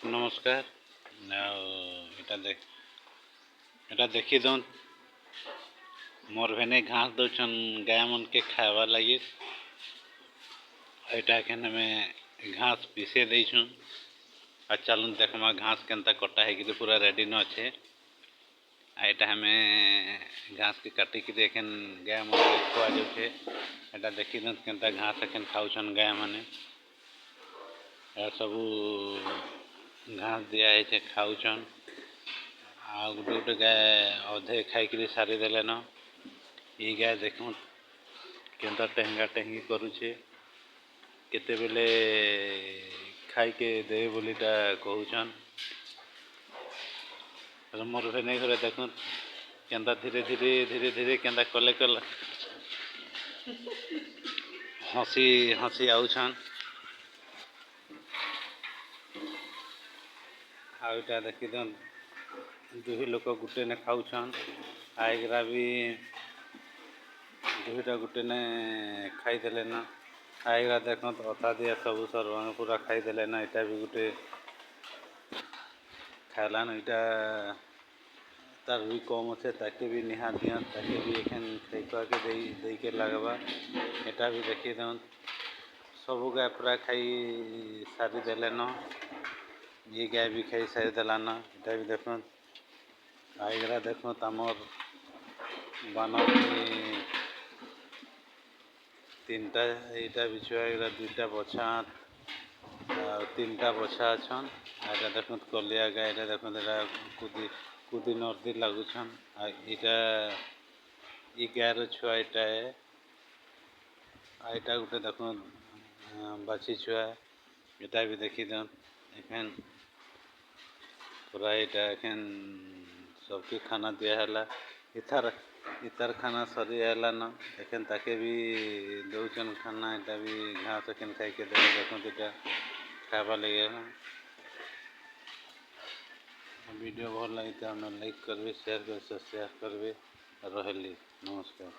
नमस्कार। एटा देखी दौन मोर भेने घास दौन गाय मन के खावा लगी। एटा में घास पीसे देछुन। चलुन देखमा घास केनता कटा है पूरा रेडी न अच्छे। एटा हमें घास के काटी कि देखें गाय मन के खुआ जाउछे। एटा देखी दौन केनता घास एखन खाउछन गाय माने। सबू घास दिया है खाउछन। आ गोटे गोटे गाय अधे खाई सारी देले न। ये गाय देखो केनता टेहंगा टेहंगी करुछे। केते बेले खाई के दे बोलीटा कहूछन। मोर भेने घरे देखो केनता धीरे धीरे केनता कले कले हसी हसी आउछन। आउटा देखी दन दुही लोक गुटे ने खाउछन। आइगरा भी दुहीटा गुटे ने खाई देले न। आइगरा देखो अता दिया सबू सर्वांग पूरा खाई देले न। इटा भी गुटे खाइलान। इटा तार भी कम अच्छे ताके भी निहार दिया ताके भी एखन खाई खुआ के दे के लगवा। एटा भी देखी दन सबू गाय पूरा खाई सारी देले न। ये गाय भी खाई सारी देला न। इटा भी देखो आइगरा देखो तमर बानर तीनटा एटा बिछुआ आइगरा दुईटा बछा तीनटा बछा अछन। एटा देखो कलिया गाय एटा देखो एटा कुदी नर्दी लागुछन। एटा ई गाय रो छुआ एटा है। एटा गुटे देखो बाछी छुआ एटा भी देखी दन एखन पूरा एटा एखन सबके खाना दिया हैला। इतार खाना सरी आयला न। एखन ताके भी दौचन खाना। एटा भी घास एखन खाई के दे देखो एटा खावा लगे। वीडियो भल लगी तो लाइक करबे शेयर करबे सब्सक्राइब करबे। रहली नमस्कार।